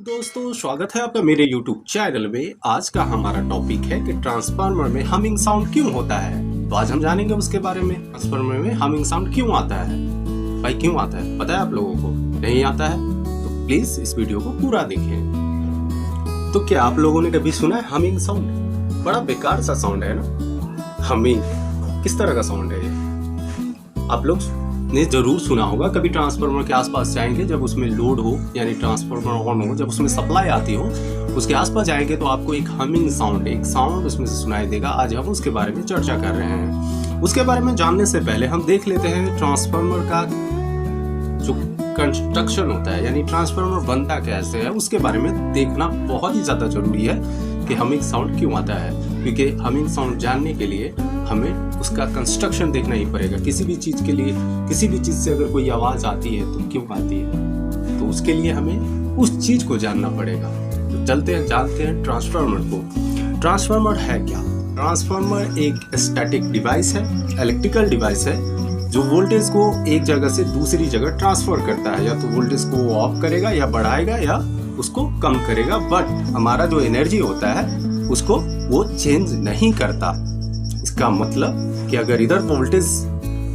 दोस्तों स्वागत है आपका मेरे YouTube चैनल में। आज का हमारा टॉपिक है कि ट्रांसफार्मर में हमिंग साउंड क्यों होता है। तो आज हम जानेंगे उसके बारे में। ट्रांसफार्मर में हमिंग साउंड क्यों आता है, भाई क्यों आता है, पता है आप लोगों को? नहीं आता है तो प्लीज इस वीडियो को पूरा देखें। तो क्या आप लोगों ने कभी सुना है हमिंग साउंड? बड़ा बेकार सा साउंड है ना। हमिंग किस तरह का साउंड है ये? आप लोग ने जरूर सुना होगा। कभी ट्रांसफार्मर के आसपास जाएंगे जब उसमें लोड हो, यानी ट्रांसफार्मर ऑन हो, जब उसमें सप्लाई आती हो, उसके आसपास जाएंगे तो आपको एक हमिंग साउंड, एक साउंड उसमें से सुनाई देगा। आज हम उसके बारे में चर्चा कर रहे हैं। उसके बारे में जानने से पहले हम देख लेते हैं ट्रांसफार्मर का जो कंस्ट्रक्शन होता है, यानी ट्रांसफार्मर बनता कैसे है, उसके बारे में देखना बहुत ही ज्यादा जरूरी है कि हमिंग साउंड क्यों आता है। क्योंकि हमिंग साउंड जानने के लिए हमें उसका कंस्ट्रक्शन देखना ही पड़ेगा। किसी भी चीज के लिए, किसी भी चीज से अगर कोई आवाज आती है तो क्यों आती है, तो उसके लिए हमें उस चीज को जानना पड़ेगा। तो चलते हैं, जानते हैं ट्रांसफार्मर को। ट्रांसफार्मर है क्या? ट्रांसफार्मर एक स्टैटिक डिवाइस है, इलेक्ट्रिकल डिवाइस है जो वोल्टेज को एक जगह से दूसरी जगह ट्रांसफर करता है। या तो वोल्टेज को ऑफ करेगा या बढ़ाएगा या उसको कम करेगा, बट हमारा जो एनर्जी होता है उसको वो चेंज नहीं करता। इसका मतलब कि अगर इधर वोल्टेज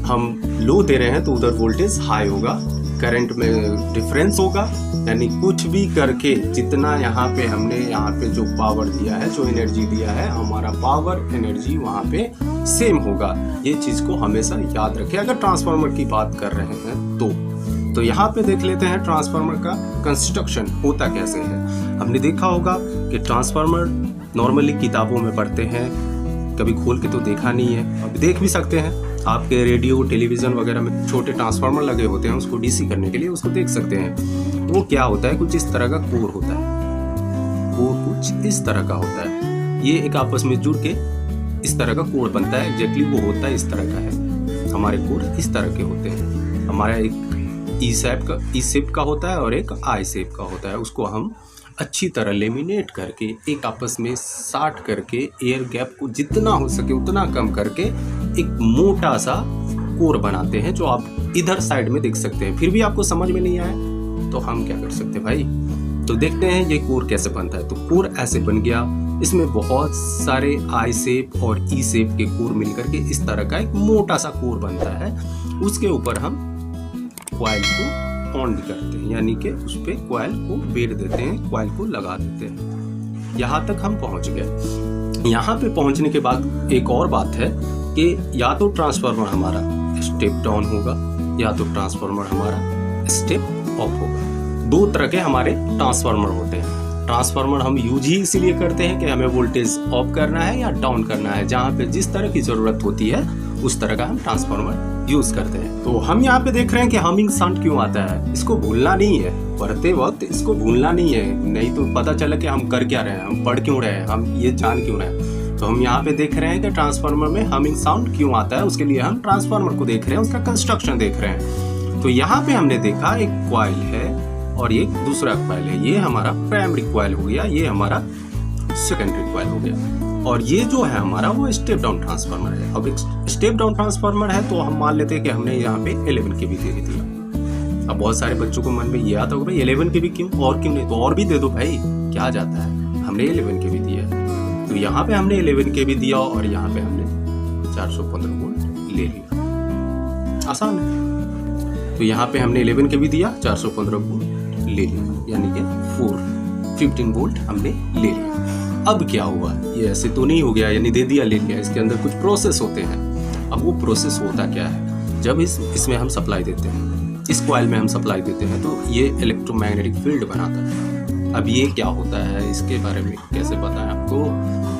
हम लो दे रहे हैं तो उधर वोल्टेज हाई होगा, करंट में डिफरेंस होगा। यानी कुछ भी करके जितना यहाँ पे जो पावर दिया है, जो एनर्जी दिया है, हमारा पावर एनर्जी वहाँ पे सेम होगा। ये चीज को हमेशा याद रखें अगर ट्रांसफार्मर की बात कर रहे हैं तो यहाँ पे देख लेते हैं ट्रांसफार्मर का कंस्ट्रक्शन होता कैसे है। हमने देखा होगा कि ट्रांसफार्मर नॉर्मली किताबों में पढ़ते हैं, कभी खोल के तो देखा नहीं है। अब देख भी सकते हैं, आपके रेडियो टेलीविजन वगैरह में छोटे ट्रांसफार्मर लगे होते हैं, उसको डीसी करने के लिए उसको देख सकते हैं। वो क्या होता है, कुछ इस तरह का कोर होता है, वो कुछ इस तरह का होता है। ये एक आपस में जुड़ के इस तरह का कोर बनता है। एग्जैक्टली वो होता है इस तरह का है। हमारे कोर इस तरह के होते हैं। हमारा एक ई शेप का होता है और एक आई शेप का होता है। उसको हम अच्छी तरह लेमिनेट करके एक आपस में साट करके एयर गैप को जितना हो सके उतना कम करके एक मोटा सा कोर बनाते हैं, जो आप इधर साइड में देख सकते हैं। फिर भी आपको समझ में नहीं आया तो हम क्या कर सकते हैं भाई, तो देखते हैं ये कोर कैसे बनता है। तो कोर ऐसे बन गया, इसमें बहुत सारे आई शेप और ई शेप के कोर मिलकर के इस तरह का एक मोटा सा कोर बनता है। उसके ऊपर हम कॉइल को ऑन करते हैं, यानी कि उस पे कॉइल को बेर देते हैं, कॉइल को लगा देते हैं। यहाँ तक हम पहुंच गए। यहाँ पे पहुंचने के बाद एक और बात है कि या तो ट्रांसफार्मर हमारा स्टेप डाउन होगा या तो ट्रांसफार्मर हमारा स्टेप अप होगा। दो तरह के हमारे ट्रांसफार्मर होते हैं। ट्रांसफार्मर हम यूज ही इसीलिए करते हैं कि हमें वोल्टेज अप करना है या डाउन करना है। जहाँ पे जिस तरह की जरूरत होती है उस तरह का हम ट्रांसफार्मर यूज करते हैं। तो हम यहाँ पे देख रहे हैं कि हमिंग साउंड क्यों आता है। इसको भूलना नहीं है, पढ़ते वक्त इसको भूलना नहीं है, नहीं तो पता चला कि हम कर क्या रहे हैं, हम पढ़ क्यों रहे हैं, हम ये जान क्यों रहे हैं। तो हम यहाँ पे देख रहे हैं कि ट्रांसफार्मर में हमिंग साउंड क्यों आता है। उसके लिए हम ट्रांसफार्मर को देख रहे हैं, उसका कंस्ट्रक्शन देख रहे हैं। तो यहाँ पे हमने देखा एक कॉइल है और एक दूसरा कॉइल है। ये हमारा प्राइमरी कॉइल हो गया, ये हमारा सेकेंडरी कॉइल हो गया, और ये जो है हमारा वो स्टेप डाउन ट्रांसफार्मर है। अब एक स्टेप डाउन ट्रांसफार्मर है तो हम मान लेते हैं कि हमने यहाँ पे 11 के भी दे दिया। अब बहुत सारे बच्चों को मन में ये आता होगा भाई 11 के भी क्यों, और क्यों नहीं, तो और भी दे दो भाई, क्या जाता है। हमने 11 के भी दिया, तो यहाँ पे हमने 11 के भी दिया और यहाँ पे हमने 415 वोल्ट ले लिया। आसान है। तो यहाँ पे हमने 11 के भी दिया, 415 वोल्ट ले लिया, यानी कि 15 वोल्ट हमने ले लिया। अब क्या हुआ, ये ऐसे तो नहीं हो गया, यानी दे दिया ले लिया। इसके अंदर कुछ प्रोसेस होते हैं। अब वो प्रोसेस होता क्या है, जब इसमें हम सप्लाई देते हैं, इस कॉइल में हम सप्लाई देते हैं तो ये इलेक्ट्रोमैग्नेटिक फील्ड बनाता है। अब ये क्या होता है, इसके बारे में कैसे बताएं आपको,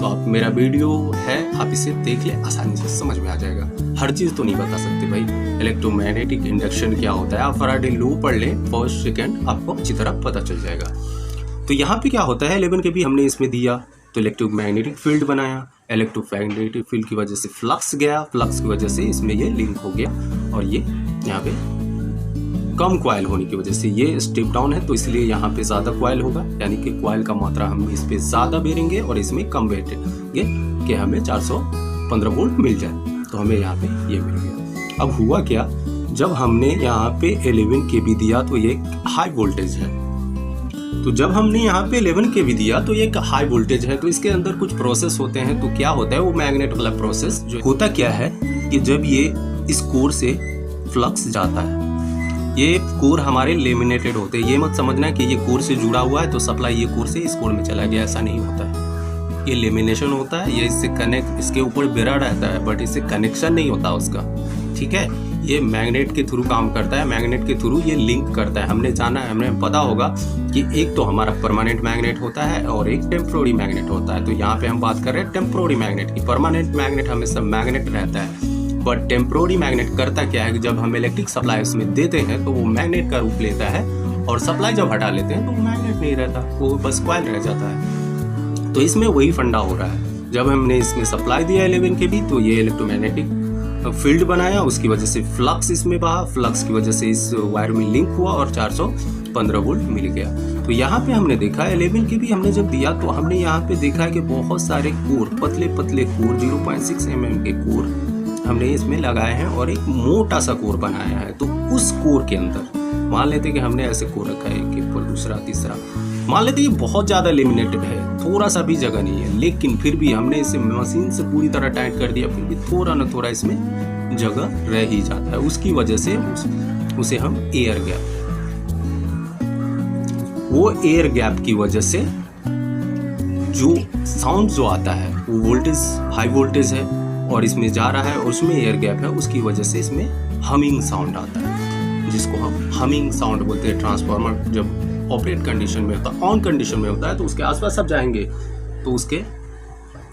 तो आप मेरा वीडियो है, आप इसे देख ले, आसानी से समझ में आ जाएगा। हर चीज तो नहीं बता सकते भाई। इलेक्ट्रोमैग्नेटिक इंडक्शन क्या होता है, आप फैराडे लॉ पढ़ लें, फर्स्ट सेकेंड आपको अच्छी तरह पता चल जाएगा। तो यहाँ पे क्या होता है, 11 के भी हमने इसमें दिया तो इलेक्ट्रोमैग्नेटिक फील्ड बनाया। इलेक्ट्रोमैग्नेटिक फील्ड की वजह से फ्लक्स गया, फ्लक्स की वजह से इसमें ये लिंक हो गया, और ये यहाँ पे कम कॉइल होने की वजह से ये स्टेप डाउन है, तो इसलिए यहाँ पे ज्यादा कॉइल होगा, यानी कि कॉइल का मात्रा हम इस पे ज्यादा बेरेंगे और इसमें कम बेरेंगे कि हमें 415 वोल्ट मिल जाए। तो हमें यहाँ पे ये मिल गया। अब हुआ क्या, जब हमने यहाँ पे 11 के भी दिया तो ये हाई वोल्टेज है, तो जब हमने यहाँ पे 11 के भी दिया तो ये एक हाई वोल्टेज है, तो इसके अंदर कुछ प्रोसेस होते हैं। तो क्या होता है वो मैग्नेट वाला प्रोसेस जो होता क्या है कि जब ये इस कोर से फ्लक्स जाता है, ये कोर हमारे लेमिनेटेड होते हैं। ये मत समझना कि ये कोर से जुड़ा हुआ है तो सप्लाई ये कोर से इस कोर में चला गया, ऐसा नहीं होता है। ये लेमिनेशन होता है, ये इससे कनेक्ट, इसके ऊपर बेरा रहता है बट इससे कनेक्शन नहीं होता उसका, ठीक है। ये मैग्नेट के थ्रू काम करता है, मैग्नेट के थ्रू ये लिंक करता है। हमने जाना है, हमें पता होगा कि एक तो हमारा परमानेंट मैग्नेट होता है और एक टेम्पोररी मैग्नेट होता है। तो यहाँ पे हम बात कर रहे हैं टेम्पोररी मैग्नेट की। परमानेंट मैग्नेट हमेशा मैग्नेट रहता है, बट टेम्पोररी मैग्नेट करता क्या है कि जब हम इलेक्ट्रिक सप्लाई उसमें देते हैं तो वो मैग्नेट का रूप लेता है, और सप्लाई जब हटा लेते हैं तो वो मैग्नेट नहीं रहता, वो बस कॉइल रह जाता है। तो इसमें वही फंडा हो रहा है। जब हमने इसमें सप्लाई दिया 11 के भी तो ये इलेक्ट्रोमैग्नेटिक फील्ड बनाया, उसकी वजह से फ्लक्स इसमें बहा, फ्लक्स की वजह से इस वायर में लिंक हुआ और 415 वोल्ट मिल गया। तो यहाँ पे हमने देखा 11 के भी हमने जब दिया तो हमने यहाँ पे देखा है कि बहुत सारे कोर, पतले पतले कोर 0.6 mm के कोर हमने इसमें लगाए हैं और एक मोटा सा कोर बनाया है। तो उस कोर के अंदर मान लेते कि हमने ऐसे कोर रखा है, एक दूसरा तीसरा, मान लेते ये बहुत ज़्यादा लेमिनेटेड है, थोड़ा सा भी जगह नहीं है, लेकिन फिर भी हमने इसे मशीन से पूरी तरह टाइट कर दिया, फिर भी थोड़ा ना थोड़ा इसमें जगह रह ही जाता है। उसकी वजह से उसे हम एयर गैप, वो एयर गैप की वजह से जो साउंड जो आता है वो वोल्टेज हाई वोल्टेज है और इसमें जा रहा है और उसमें एयर गैप है, उसकी वजह से इसमें हमिंग साउंड आता है, जिसको हम हमिंग साउंड बोलते हैं। ट्रांसफार्मर जब ऑपरेट कंडीशन में होता है, ऑन कंडीशन में होता है, तो उसके आसपास सब जाएंगे तो उसके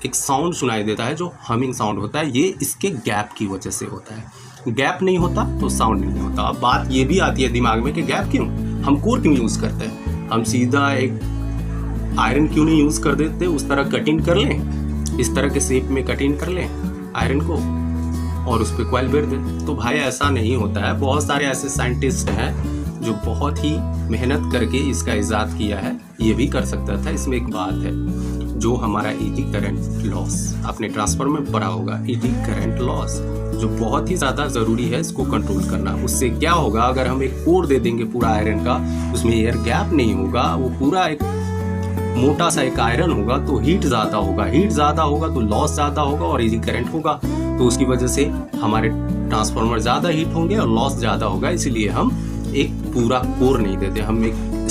एक साउंड सुनाई देता है जो हमिंग साउंड होता है। ये इसके गैप की वजह से होता है। गैप नहीं होता तो साउंड नहीं होता। अब बात ये भी आती है दिमाग में कि गैप क्यों, हम कोर क्यों यूज़ करते हैं, हम सीधा एक आयरन क्यों नहीं यूज़ कर देते, उस तरह कटिंग कर लें, इस तरह के शेप में कटिंग कर लें आयरन को और उस पर कॉइल बेर दें। तो भाई ऐसा नहीं होता है। बहुत सारे ऐसे साइंटिस्ट हैं जो बहुत ही मेहनत करके इसका इजाद किया है, ये भी कर सकता था। इसमें एक बात है, जो हमारा एडी करंट लॉस, आपने ट्रांसफार्मर में पढ़ा होगा, एडी करंट लॉस जो बहुत ही ज़्यादा ज़रूरी है इसको कंट्रोल करना। उससे क्या होगा, अगर हम एक कोर दे देंगे पूरा आयरन का, उसमें एयर गैप नहीं होगा, वो पूरा एक मोटा सा एक आयरन होगा, तो हीट ज़्यादा होगा, हीट ज़्यादा होगा तो लॉस ज़्यादा होगा और एडी करंट होगा, तो उसकी वजह से हमारे ट्रांसफार्मर ज़्यादा हीट होंगे और लॉस ज़्यादा होगा। इसलिए हम एक पूरा कोर नहीं देते, हम एक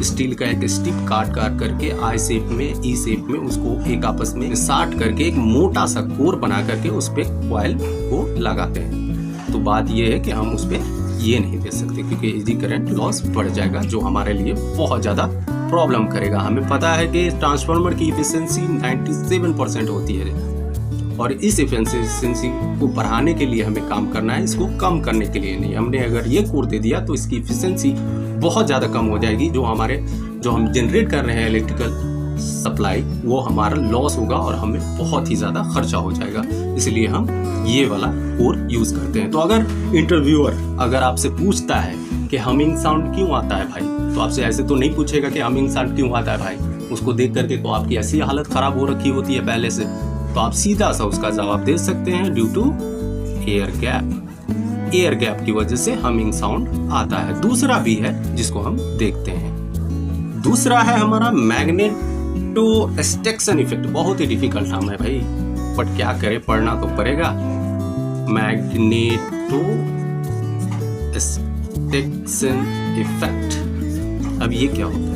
स्टील का एक स्टिप काट करके आई शेप में, ई शेप में उसको एक आपस में साट करके एक मोटा सा कोर बना करके उस पे कॉइल को लगाते हैं। तो बात ये है कि हम उस पे ये नहीं दे सकते क्योंकि एडी करंट लॉस बढ़ जाएगा, जो हमारे लिए बहुत ज़्यादा प्रॉब्लम करेगा। हमें पता है कि ट्रांसफार्मर की इफिशिएंसी 97% होती है और इस इफिशिएंसी को बढ़ाने के लिए हमें काम करना है, इसको कम करने के लिए नहीं। हमने अगर ये कोर दे दिया तो इसकी इफिशिएंसी बहुत ज़्यादा कम हो जाएगी, जो हम जनरेट कर रहे हैं इलेक्ट्रिकल सप्लाई, वो हमारा लॉस होगा और हमें बहुत ही ज़्यादा खर्चा हो जाएगा। इसलिए हम ये वाला कोर यूज़ करते हैं। तो अगर इंटरव्यूअर अगर आपसे पूछता है कि हमिंग साउंड क्यों आता है भाई, तो आपसे ऐसे तो नहीं पूछेगा कि हमिंग साउंड क्यों आता है भाई। उसको देख करके तो आपकी ऐसी हालत ख़राब हो रखी होती है पहले से, तो आप सीधा सा उसका जवाब दे सकते हैं due to air gap. Air gap की वजह से हमिंग साउंड आता है। दूसरा भी है जिसको हम देखते हैं, दूसरा है हमारा मैग्नेटो स्टेक्सन इफेक्ट। बहुत ही डिफिकल्ट नाम है भाई, बट क्या करें, पढ़ना तो पड़ेगा। मैग्नेटो स्टेक्सन इफेक्ट, अब ये क्या होता है?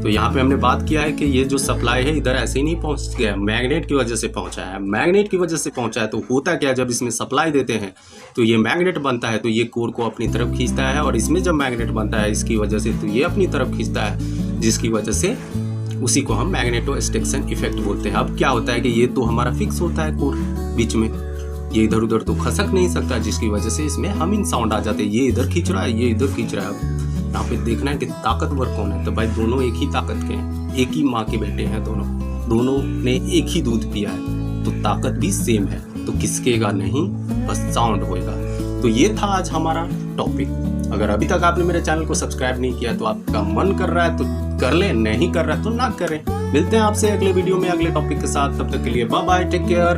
तो यहाँ पे हमने बात किया है कि ये जो सप्लाई है इधर ऐसे ही नहीं पहुँच गया, मैग्नेट की वजह से पहुँचा है। मैग्नेट की वजह से पहुँचा है तो होता क्या, जब इसमें सप्लाई देते हैं तो ये मैग्नेट बनता है, तो ये कोर को अपनी तरफ खींचता है, और इसमें जब मैग्नेट बनता है इसकी वजह से तो ये अपनी तरफ खींचता है, जिसकी वजह से उसी को हम मैग्नेटो स्टेक्सन इफेक्ट बोलते हैं। अब क्या होता है कि ये तो हमारा फिक्स होता है कोर बीच में, ये इधर उधर तो खसक नहीं सकता, जिसकी वजह से इसमें हमिंग साउंड आ जाते हैं। ये इधर खींच रहा है, ये इधर खींच रहा है। यहाँ पे देखना है कि ताकतवर कौन है, तो भाई दोनों एक ही ताकत के हैं, एक ही माँ के बेटे हैं, दोनों ने एक ही दूध पिया है, तो ताकत भी सेम है, तो किसकेगा नहीं, बस साउंड होएगा। तो ये था आज हमारा टॉपिक। अगर अभी तक आपने मेरे चैनल को सब्सक्राइब नहीं किया तो आपका मन कर रहा है तो कर ले, नहीं कर रहा है तो ना करें। मिलते हैं आपसे अगले वीडियो में अगले टॉपिक के साथ, तब तक के लिए बाय बाय, टेक केयर।